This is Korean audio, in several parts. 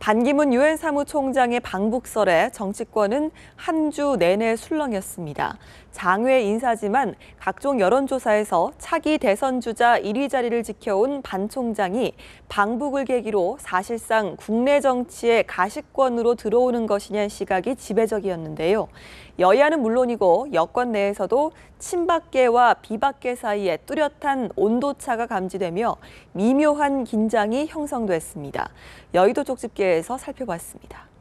반기문 유엔 사무총장의 방북설에 정치권은 한 주 내내 술렁였습니다. 장외 인사지만 각종 여론조사에서 차기 대선 주자 1위 자리를 지켜온 반 총장이 방북을 계기로 사실상 국내 정치의 가시권으로 들어오는 것이냐는 시각이 지배적이었는데요. 여야는 물론이고 여권 내에서도 친박계와 비박계 사이에 뚜렷한 온도차가 감지되며 미묘한 긴장이 형성됐습니다. 여의도 쪽집게에서 살펴봤습니다.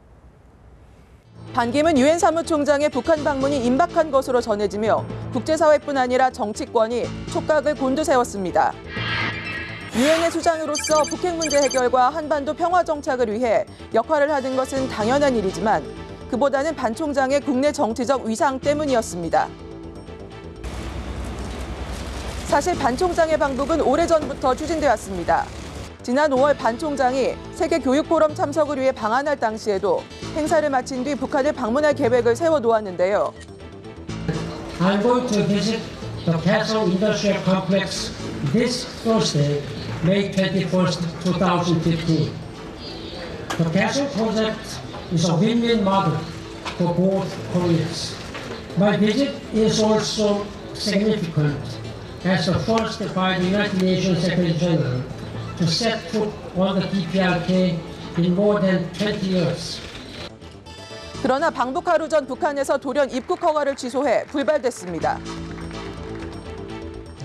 반기문 유엔 사무총장의 북한 방문이 임박한 것으로 전해지며 국제사회뿐 아니라 정치권이 촉각을 곤두세웠습니다. 유엔의 수장으로서 북핵 문제 해결과 한반도 평화 정착을 위해 역할을 하는 것은 당연한 일이지만 그보다는 반 총장의 국내 정치적 위상 때문이었습니다. 사실 반 총장의 방북은 오래전부터 추진되었습니다. 지난 5월 반 총장이 세계교육포럼 참석을 위해 방한할 당시에도 행사를 마친 뒤 북한을 방문할 계획을 세워놓았는데요. I'm going to visit the Kaesong Industrial Complex this Thursday, May 21st, 2015. The Kaesong project is a win-win model for both Koreas. My visit is also significant as the first by the United Nations Secretary General to set foot on the DPRK in more than 20 years. 그러나 방북 하루 전 북한에서 돌연 입국 허가를 취소해 불발됐습니다.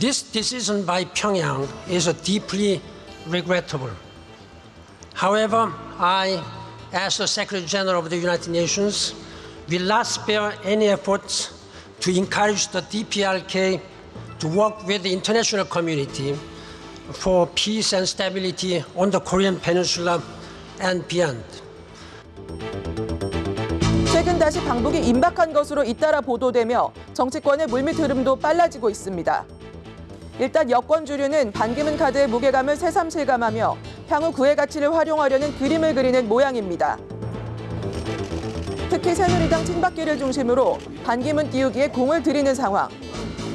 This decision by Pyongyang is deeply regrettable. However, I, as the Secretary General of the United Nations, will not spare any efforts to encourage the DPRK to work with the international community for peace and stability on the Korean Peninsula and beyond. 최근 다시 방북이 임박한 것으로 잇따라 보도되며 정치권의 물밑 흐름도 빨라지고 있습니다. 일단 여권 주류는 반기문 카드의 무게감을 새삼 실감하며 향후 그의 가치를 활용하려는 그림을 그리는 모양입니다. 특히 새누리당 친박계를 중심으로 반기문 띄우기에 공을 들이는 상황.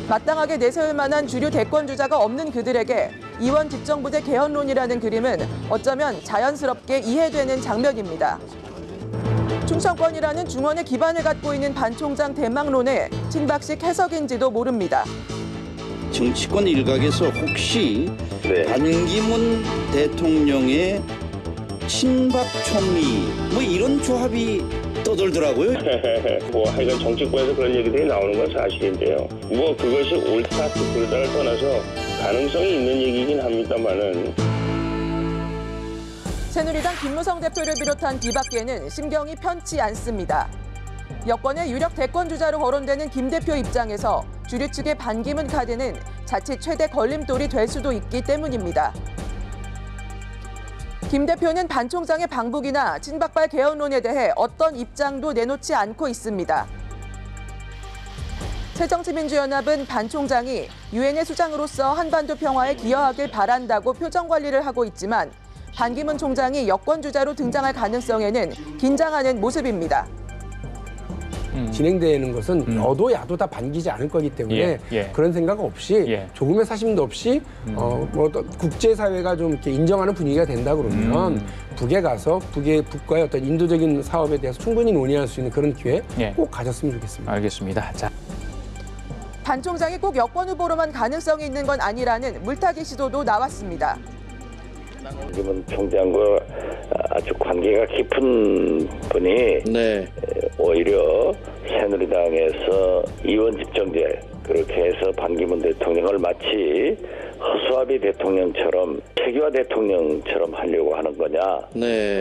마땅하게 내세울 만한 주류 대권 주자가 없는 그들에게 이원 집정부대 개헌론이라는 그림은 어쩌면 자연스럽게 이해되는 장면입니다. 충청권이라는 중원의 기반을 갖고 있는 반 총장 대망론의 친박식 해석인지도 모릅니다. 정치권 일각에서 혹시 반기문 대통령의 친박 총리 뭐 이런 조합이 떠돌더라고요. 하여간 정치권에서 그런 얘기들이 나오는 건 사실인데요. 그것이 옳다 그르다를 떠나서 가능성이 있는 얘기긴 합니다만은. 새누리당 김무성 대표를 비롯한 비박계는 심경이 편치 않습니다. 여권의 유력 대권 주자로 거론되는 김 대표 입장에서 주류 측의 반기문 카드는 자칫 최대 걸림돌이 될 수도 있기 때문입니다. 김 대표는 반 총장의 방북이나 친박발 개헌론에 대해 어떤 입장도 내놓지 않고 있습니다. 새정치민주연합은 반 총장이 유엔의 수장으로서 한반도 평화에 기여하길 바란다고 표정 관리를 하고 있지만 반기문 총장이 여권 주자로 등장할 가능성에는 긴장하는 모습입니다. 진행되는 것은 여도 야도 다 반기지 않을 거기 때문에 그런 생각 없이 조금의 사심도 없이 국제사회가 좀 이렇게 인정하는 분위기가 된다 그러면 북에 가서 북과의 어떤 인도적인 사업에 대해서 충분히 논의할 수 있는 그런 기회 꼭 가졌으면 좋겠습니다. 알겠습니다. 자. 반 총장이 꼭 여권 후보로만 가능성이 있는 건 아니라는 물타기 시도도 나왔습니다. 반기문 총장과 아주 관계가 깊은 분이 오히려 새누리당에서 이원 집정제 그렇게 해서 반기문 대통령을 마치 허수아비 대통령처럼 최규하 대통령처럼 하려고 하는 거냐.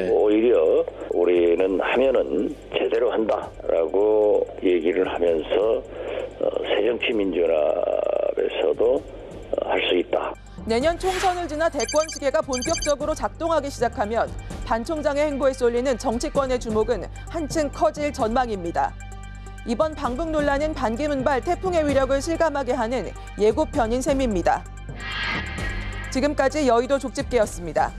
오히려 우리는 하면은 제대로 한다라고 얘기를 하면서 새정치민주연합에서도 할 수 있다. 내년 총선을 지나 대권 시계가 본격적으로 작동하기 시작하면 반 총장의 행보에 쏠리는 정치권의 주목은 한층 커질 전망입니다. 이번 방북 논란은 반기문발 태풍의 위력을 실감하게 하는 예고편인 셈입니다. 지금까지 여의도 족집게였습니다.